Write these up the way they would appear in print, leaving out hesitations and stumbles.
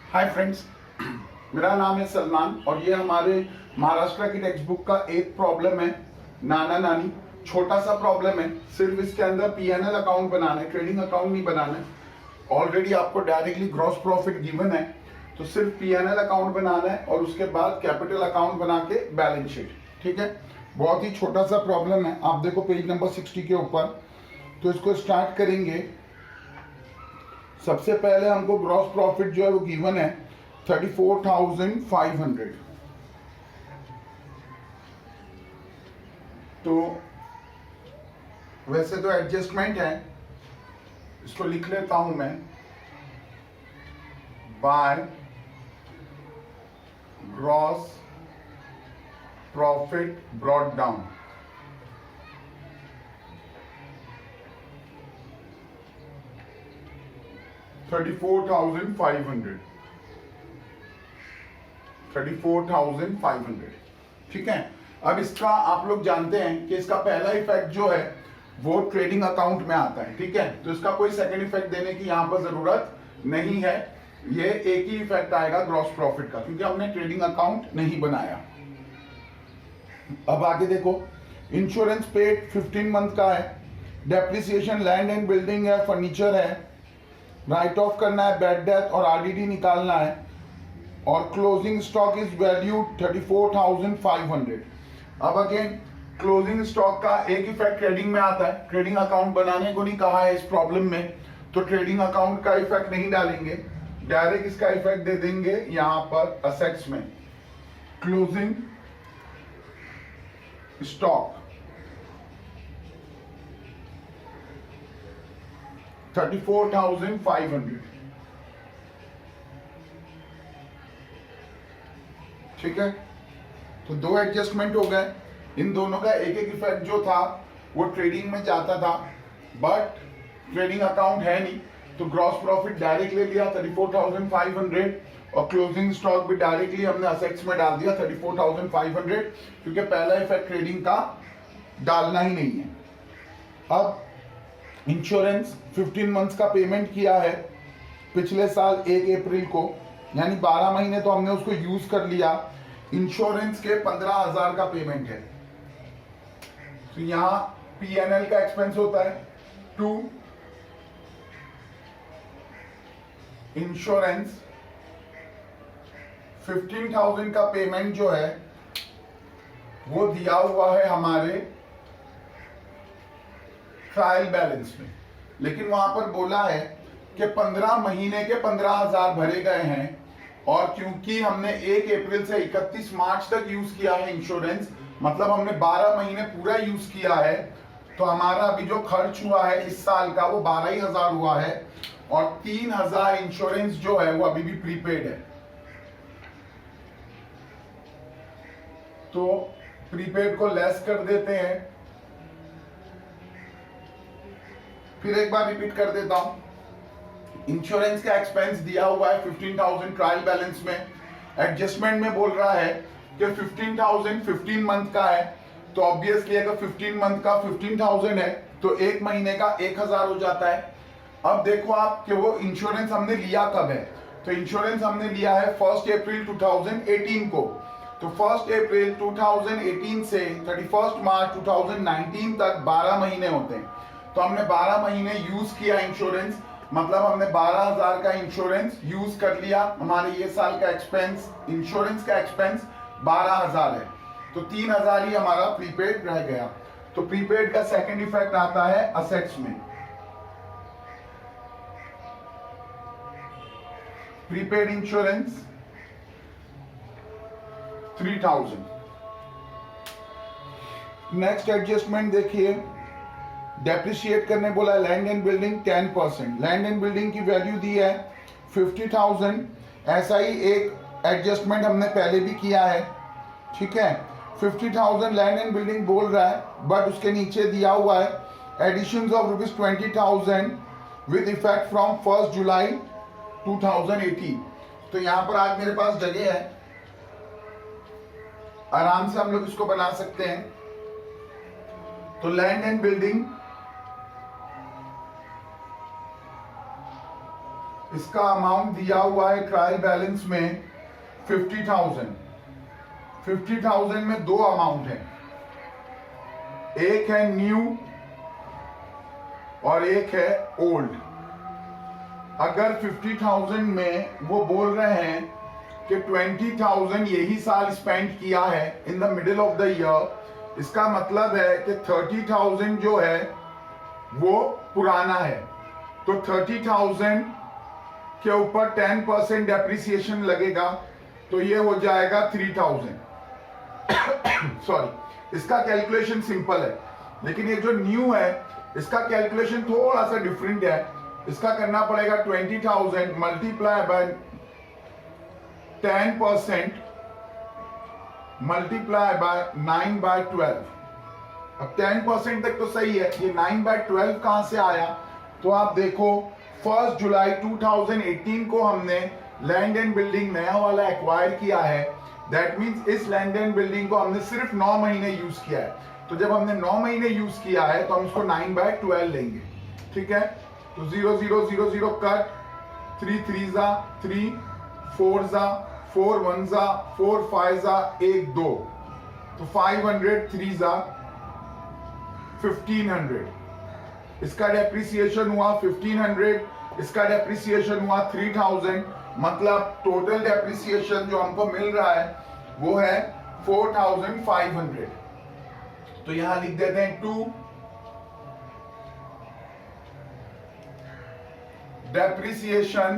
Hi friends, मेरा नाम है सलमान और ये हमारे महाराष्ट्र की टेक्स्ट बुक का एक प्रॉब्लम है। नाना नानी छोटा सा प्रॉब्लम है, सिर्फ इसके अंदर पीएनएल अकाउंट बनाना है, ट्रेडिंग अकाउंट नहीं बनाना है। ऑलरेडी आपको डायरेक्टली ग्रॉस प्रॉफिट गिवन है, तो सिर्फ पीएनएल अकाउंट बनाना है और उसके बाद कैपिटल अकाउंट बना के बैलेंस शीट। ठीक है, बहुत ही छोटा सा प्रॉब्लम है। आप देखो पेज नंबर 60 के ऊपर, तो इसको स्टार्ट करेंगे। सबसे पहले हमको ग्रॉस प्रॉफिट जो है वो गिवन है 34,500। तो वैसे तो एडजस्टमेंट है, इसको लिख लेता हूं मैं, by gross profit brought down. $34,500। ठीक है। अब इसका आप लोग जानते हैं कि इसका पहला इफेक्ट जो है वो ट्रेडिंग अकाउंट में आता है। ठीक है, तो इसका कोई सेकंड इफेक्ट देने की यहां पर जरूरत नहीं है। ये एक ही इफेक्ट आएगा ग्रॉस प्रॉफिट का, क्योंकि हमने ट्रेडिंग अकाउंट नहीं बनाया। अब आगे देखो, इंश्योरेंस पेड 15 मंथ का है, डेप्रिसिएशन लैंड एंड बिल्डिंग है, फर्नीचर है, राइट ऑफ करना है, बैड डेथ और आरडीडी निकालना है, और क्लोजिंग स्टॉक इज वैल्यू 34,500। अब अगेन क्लोजिंग स्टॉक का एक इफेक्ट ट्रेडिंग में आता है, ट्रेडिंग अकाउंट बनाने को नहीं कहा है इस प्रॉब्लम में, तो ट्रेडिंग अकाउंट का इफेक्ट नहीं डालेंगे, डायरेक्ट इसका इफेक्ट दे देंगे यहां पर असेट्स में। Closing stock 34,500। ठीक है, तो दो एडजस्टमेंट हो गए। इन दोनों का एक एक इफेक्ट जो था वो ट्रेडिंग में जाता था, बट ट्रेडिंग अकाउंट है नहीं, तो ग्रॉस प्रॉफिट डायरेक्ट ले लिया 34,500 और क्लोजिंग स्टॉक भी डायरेक्टली हमने असेट्स में डाल दिया 34,500, क्योंकि पहला इफेक्ट ट्रेडिंग का डालना ही नहीं है। अब इंश्योरेंस 15 मंथ्स का पेमेंट किया है पिछले साल 1 अप्रैल को, यानी 12 महीने तो हमने उसको यूज कर लिया। इंश्योरेंस के 15,000 का पेमेंट है, तो यहां पीएनएल का एक्सपेंस होता है 2 इंश्योरेंस। 15,000 का पेमेंट जो है वो दिया हुआ है हमारे ट्रायल बैलेंस में, लेकिन वहां पर बोला है कि 15 महीने के 15,000 भरे गए हैं, और क्योंकि हमने 1 अप्रैल से 31 मार्च तक यूज किया है इंश्योरेंस, मतलब हमने 12 महीने पूरा यूज किया है, तो हमारा अभी जो खर्च हुआ है इस साल का वो 12,000 हुआ है, और 3,000 इंश्योरेंस जो है वो अभी भी प्रीपेड है। तो प्रीपेड को लेस कर देते हैं। फिर एक बार रिपीट कर देता हूं, इंश्योरेंस का एक्सपेंस दिया हुआ है 15,000 ट्रायल बैलेंस में, एडजस्टमेंट में बोल रहा है कि 15,000 15 मंथ का है, तो ऑब्वियसली अगर 15 मंथ का 15,000 है तो एक महीने का 1,000 हो जाता है। अब देखो आप कि वो इंश्योरेंस हमने लिया कब है, तो इंश्योरेंस हमने लिया है 1 अप्रैल 2018 को, तो 1 अप्रैल 2018 से 31 मार्च 2019 तक 12 महीने होते हैं, तो हमने 12 महीने यूज किया इंश्योरेंस, मतलब हमने 12,000 का इंश्योरेंस यूज कर लिया। हमारे ये साल का एक्सपेंस, इंश्योरेंस का एक्सपेंस 12,000 है, तो 3,000 ही हमारा प्रीपेड रह गया। तो प्रीपेड का सेकंड इफेक्ट आता है असेट्स में। Prepaid insurance 3,000। नेक्स्ट एडजस्टमेंट देखिए, डेप्रिशिएट करने बोला land and building 10%। Land and building की वैल्यू दी है 50,000। ऐसा ही एक एडजस्टमेंट हमने पहले भी किया है। ठीक है, 50,000 लैंड एंड बिल्डिंग बोल रहा है, बट उसके नीचे दिया हुआ है additions of ₹20,000 with effect from 1 July 2018। तो यहां पर आज मेरे पास जगह है, आराम से हम लोग इसको बना सकते हैं। तो लैंड एंड बिल्डिंग इसका अमाउंट दिया हुआ है ट्रायल बैलेंस में 50,000। 50,000 में दो अमाउंट है, एक है न्यू और एक है ओल्ड। अगर 50,000 में वो बोल रहे हैं कि 20,000 यही साल स्पेंड किया है in the middle of the year, इसका मतलब है कि 30,000 जो है वो पुराना है, तो 30,000 के ऊपर 10% डेप्रिसिएशन लगेगा, तो ये हो जाएगा 3,000। सॉरी, इसका कैलकुलेशन सिंपल है, लेकिन ये जो न्यू है इसका कैलकुलेशन थोड़ा सा डिफरेंट है। इसका करना पड़ेगा 20,000 मल्टीप्लाई बाय 10% मल्टीप्लाई बाय 9/12। अब 10% तक तो सही है, ये 9/12 कहां से आया? तो आप देखो 1 जुलाई 2018 को हमने लैंड एंड बिल्डिंग नया वाला एक्वायर किया है। दैट मीन्स इस लैंड एंड बिल्डिंग को हमने सिर्फ 9 महीने यूज किया है, तो जब हमने 9 महीने यूज किया है तो हम इसको 9/12 लेंगे। ठीक है, तो 0 0 0 0 कट, 3 3 जा 3, 4 जा 4, 1 जा 4, 5 जा 1 2, तो 500, 3 जा 1500। इसका डेप्रिसिएशन हुआ 1500, इसका डेप्रिसिएशन हुआ 3000, मतलब टोटल डेप्रिसिएशन जो हमको मिल रहा है वो है 4500। तो यहां लिख देते हैं 2 डेप्रिसिएशन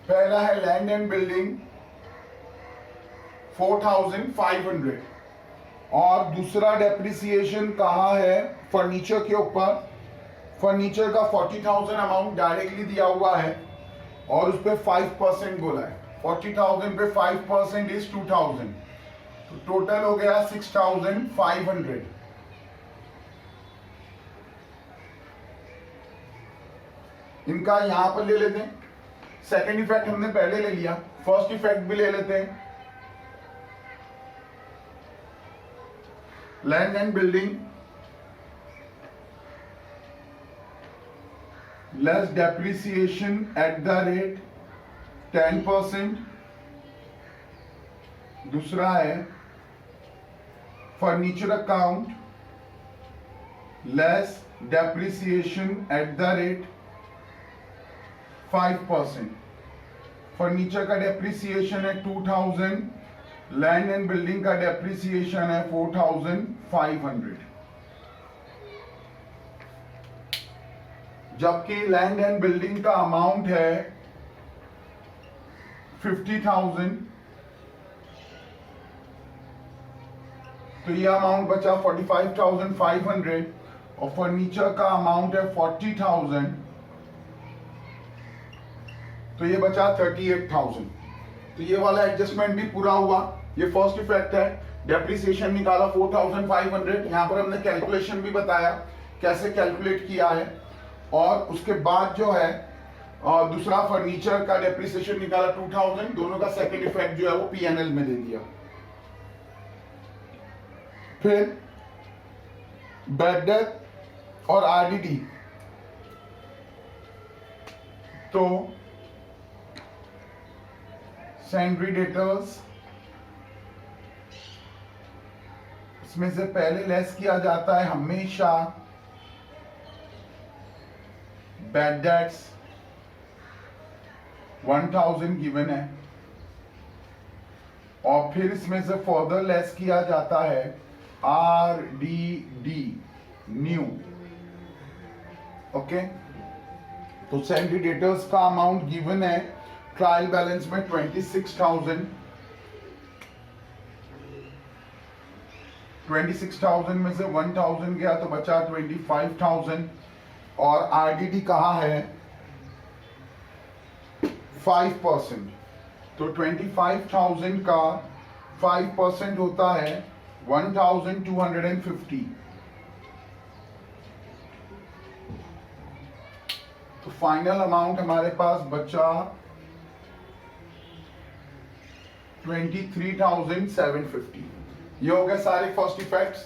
पहला है लैंड एंड बिल्डिंग 4500, और दूसरा डेप्रिसिएशन कहां है? फर्नीचर के ऊपर। फर्नीचर का 40,000 अमाउंट डायरेक्टली दिया हुआ है और उस पर 5% बोला है। 40,000 पे 5% इज 2,000, तो टोटल हो गया 6,500। इनका यहां पर ले लेते हैं। सेकेंड इफेक्ट हमने पहले ले लिया, फर्स्ट इफेक्ट भी ले लेते हैं। Land and building less depreciation at the rate 10%। दूसरा है furniture account less depreciation at the rate 5%। Furniture का डेप्रिसिएशन है 2,000, लैंड एंड बिल्डिंग का डेप्रिसिएशन है 4,500। जबकि लैंड एंड बिल्डिंग का अमाउंट है 50,000, तो ये अमाउंट बचा 45,500, और फर्नीचर का अमाउंट है 40,000, तो ये बचा 38,000। तो ये वाला एडजस्टमेंट भी पूरा हुआ। ये फर्स्ट इफेक्ट है, डेप्रिसिएशन निकाला 4,500। यहां पर हमने कैलकुलेशन भी बताया कैसे कैलकुलेट किया है, और उसके बाद जो है दूसरा फर्नीचर का डेप्रिसिएशन निकाला 2,000। दोनों का सेकंड इफेक्ट जो है वो P&L में दे दिया। फिर बैड डेट और RDD, तो सैंड्री डेटर्स, इसमें से पहले लेस किया जाता है हमेशा बैड डेट्स। 1,000 गिवन है, और फिर इसमें से फर्दर लेस किया जाता है RDD न्यू। ओके, तो सैंड्री डेटर्स का अमाउंट गिवन है ट्रायल बैलेंस में 26,000। 26,000 में से 1,000 गया तो बचा 25,000, और RDD कहाँ है? 5%, तो 25,000 का 5% होता है 1,250। तो फाइनल अमाउंट हमारे पास बचा 23,750। ये हो गए सारे फर्स्ट इफेक्ट्स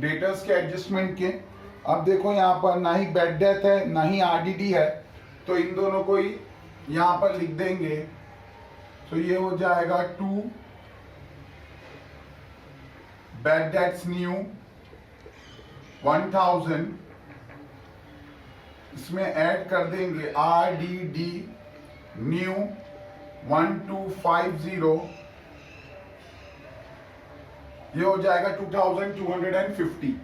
डेटर्स के एडजस्टमेंट के। अब देखो यहाँ पर ना ही बेड डेथ है ना ही आरडीडी है, तो इन दोनों को ही यहाँ पर लिख देंगे। तो ये हो जाएगा 2 बेड डेथ्स न्यू 1000, इसमें ऐड कर देंगे आरडीडी न्यू 1250, ये हो जाएगा 2250।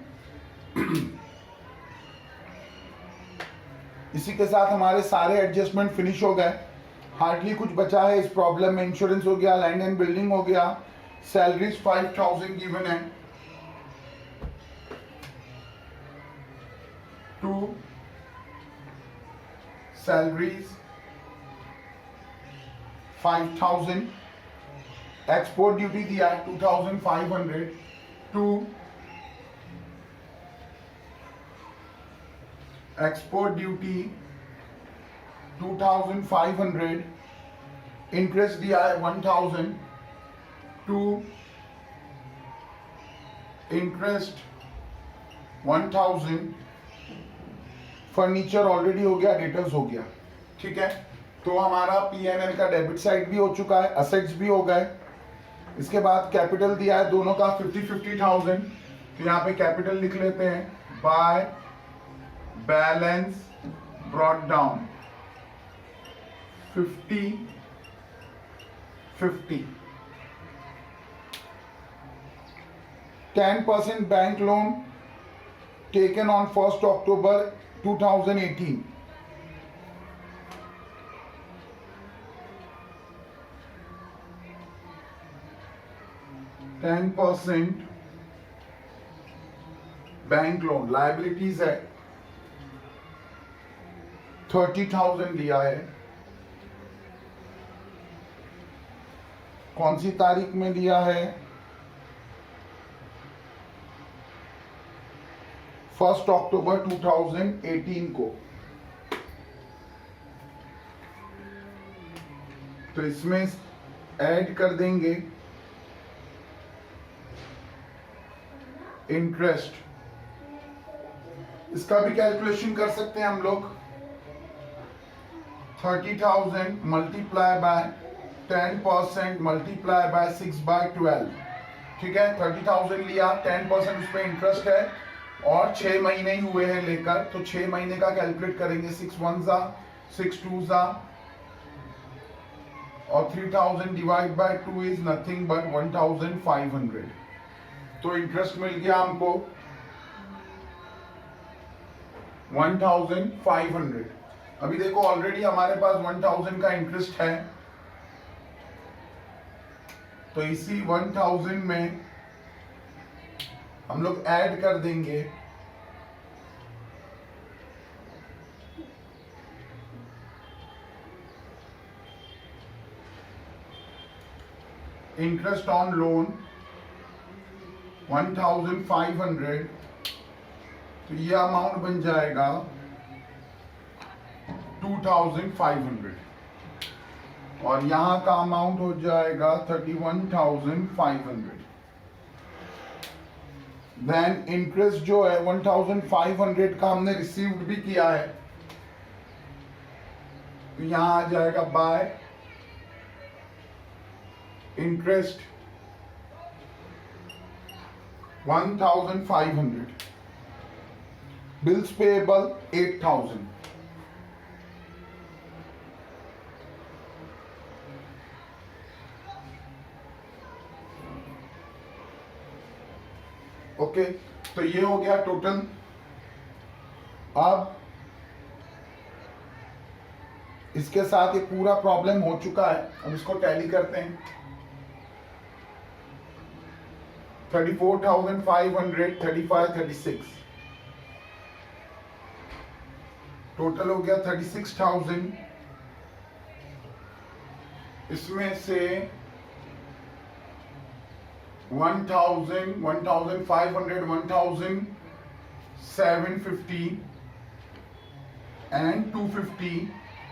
इसी के साथ हमारे सारे एडजस्टमेंट फिनिश हो गए, हार्डली कुछ बचा है इस प्रॉब्लम में। इंश्योरेंस हो गया, लैंड एंड बिल्डिंग हो गया, सैलरीज 5000 गिवन है, 2 सैलरीज 5000, एक्सपोर्ट ड्यूटी दिया है 2500, 2 एक्सपोर्ट ड्यूटी 2500, इंटरेस्ट दिया है 1000, 2 इंटरेस्ट 1000, फर्नीचर ऑलरेडी हो गया, डेटर्स हो गया। ठीक है, तो हमारा पीएनएल का डेबिट साइड भी हो चुका है, असेट्स भी हो गए। इसके बाद कैपिटल दिया है दोनों का 50,000, तो यहाँ पे कैपिटल लिख लेते हैं, by balance brought down 50/50, 10% bank loan taken on 1st October 2018, 10% bank loan, liabilities है 30,000 लिया है। कौन सी तारीख में लिया है? 1st October 2018 को। तो इसमें ऐड कर देंगे इंटरेस्ट, इसका भी कैलकुलेशन कर सकते हैं हम लोग। 30,000 मल्टीप्लाई बाय 10% मल्टीप्लाई बाय 6/12, ठीक है। 30,000 लिया, 10% उस पर इंटरेस्ट है और 6 महीने ही हुए हैं लेकर, तो 6 महीने का कैलकुलेट करेंगे। 6 1 जा 6 2 जा, और 3000 divide by 2 is nothing but 1500। तो इंटरेस्ट मिल गया हमको 1500। अभी देखो ऑलरेडी हमारे पास 1000 का इंटरेस्ट है, तो इसी 1000 में हम लोग ऐड कर देंगे इंटरेस्ट ऑन लोन 1500, तो ये अमाउंट बन जाएगा 2500, और यहां का अमाउंट हो जाएगा 31,500। देन इंटरेस्ट जो है 1500 का हमने रिसीव्ड भी किया है, तो यहां आ जाएगा bye interest 1500, bills payable 8000। Okay, तो ये हो गया टोटल। अब इसके साथ ये पूरा प्रॉब्लम हो चुका है, अब इसको टैली करते हैं। 34,500, 35, 36, टोटल हो गया 36,000। इसमें से 1,000, 1,500, 1,750 एंड 250,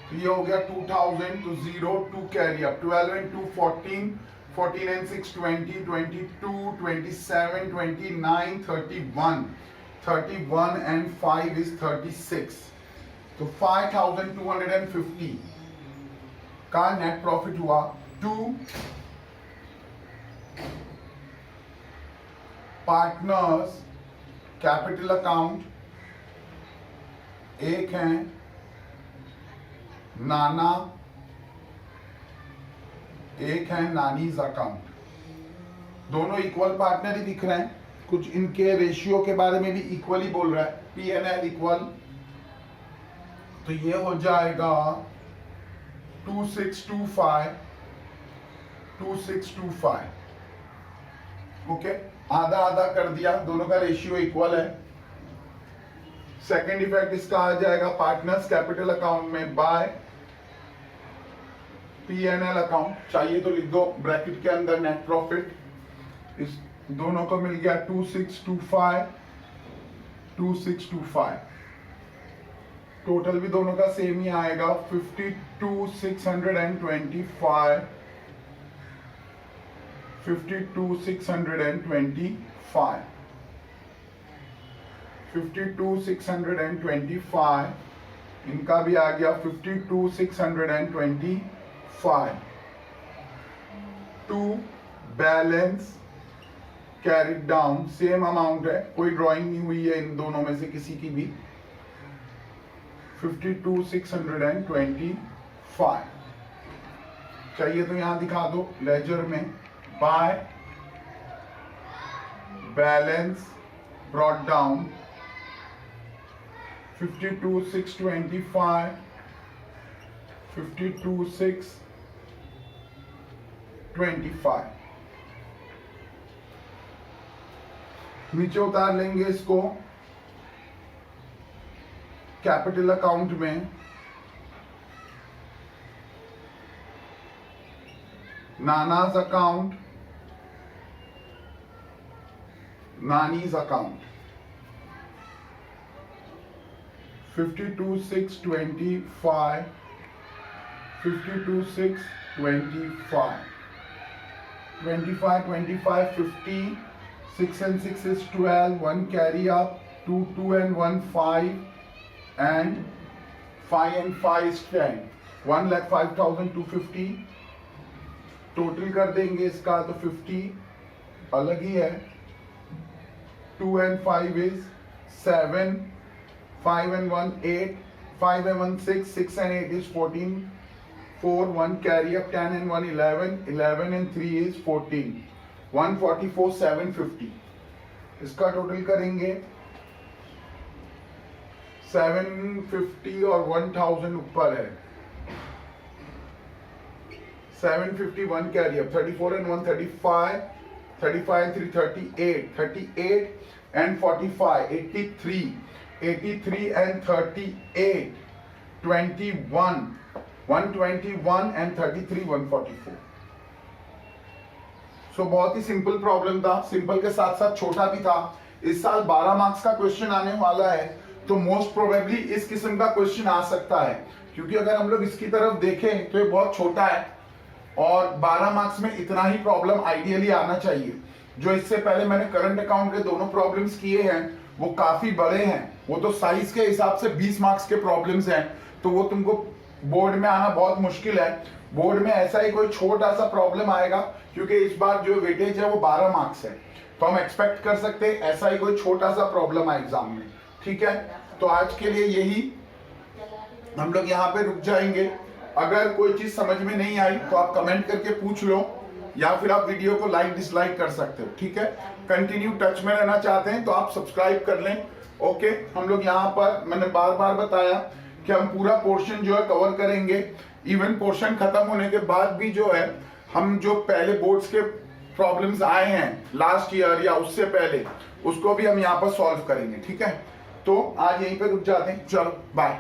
तो ये हो गया 2,000। तो 0 2 carry up, 12 and 2 14, 14 and 6 20, 22, 27, 29, 31, 31 and 5 is 36. तो 5250 का नेट प्रॉफिट हुआ। 2 पार्टनर्स कैपिटल अकाउंट, एक है नाना, एक है नानीज अकाउंट। दोनों इक्वल पार्टनर ही दिख रहे हैं, कुछ इनके रेशियो के बारे में भी इक्वली बोल रहा है, P&L इक्वल। तो ये हो जाएगा 2625। ओके, आधा आधा कर दिया, दोनों का रेशियो इक्वल है। सेकेंड इफेक्ट इसका आ जाएगा पार्टनर्स कैपिटल अकाउंट में बाय P&L अकाउंट। चाहिए तो लिख दो ब्रैकेट के अंदर नेट प्रॉफिट। इस दोनों को मिल गया 2625। टोटल भी दोनों का सेम ही आएगा 52,625। 52,625 इनका भी आ गया 52,625। 2 balance carried down, same amount है, कोई ड्राइंग नहीं हुई है इन दोनों में से किसी की भी। 52,625 चाहिए तो यहां दिखा दो लेजर में, बाय बैलेंस ब्रॉट डाउन 52,625, 52,625। नीचे उतार लेंगे इसको कैपिटल अकाउंट में। नानाज account, nannies account 52,625, 52,625, 25, 25, 50, 6 and 6 is 12, 1 carry up, 2, 2 and 1, 5, and 5 and 5 is 10, 1,05,250। Total कर देंगे इसका तो 50 अलग ही है। 2 and 5 is 7, 5 and 1 8, 5 and 1 6, 6 and 8 is 14, 4, 1 carry up, 10 and 1 11, 11 and 3 is 14, 144,750। इसका टोटल करेंगे 750 और 1000 ऊपर है। 750 1 carry up, 34 and 1 35, 35 and 3 38, 38 and 45 83, 83 and 38 21, 121 and 33 144। सो बहुत ही सिंपल प्रॉब्लम था, सिंपल के साथ साथ छोटा भी था। इस साल 12 मार्क्स का क्वेश्चन आने वाला है, तो मोस्ट प्रोबेबली इस किस्म का क्वेश्चन आ सकता है, क्योंकि अगर हम लोग इसकी तरफ देखें तो ये बहुत छोटा है और 12 मार्क्स में इतना ही प्रॉब्लम आइडियली आना चाहिए। जो इससे पहले मैंने करंट अकाउंट के दोनों प्रॉब्लम्स किए हैं वो काफी बड़े हैं, वो तो साइज के हिसाब से 20 मार्क्स के प्रॉब्लम्स हैं, तो वो तुमको बोर्ड में आना बहुत मुश्किल है। बोर्ड में ऐसा ही कोई छोटा सा प्रॉब्लम आएगा, क्योंकि इस बार जो वेटेज है वो 12 मार्क्स है, तो हम एक्सपेक्ट कर सकते हैं ऐसा ही कोई छोटा सा प्रॉब्लम आए एग्जाम में। ठीक है, तो आज के लिए यही, हम लोग यहाँ पे रुक जाएंगे। अगर कोई चीज समझ में नहीं आई तो आप कमेंट करके पूछ लो, या फिर आप वीडियो को लाइक डिसलाइक कर सकते हो। ठीक है, कंटिन्यू टच में रहना चाहते हैं तो आप सब्सक्राइब कर लें। ओके, हम लोग यहाँ पर, मैंने बार बार बताया कि हम पूरा पोर्शन जो है कवर करेंगे। इवन पोर्शन खत्म होने के बाद भी जो है हम जो पहले बोर्ड्स के प्रॉब्लम्स आए हैं लास्ट ईयर या उससे पहले, उसको भी हम यहाँ पर सॉल्व करेंगे। ठीक है, तो आज यहीं पे रुक जाते हैं, चलो बाय।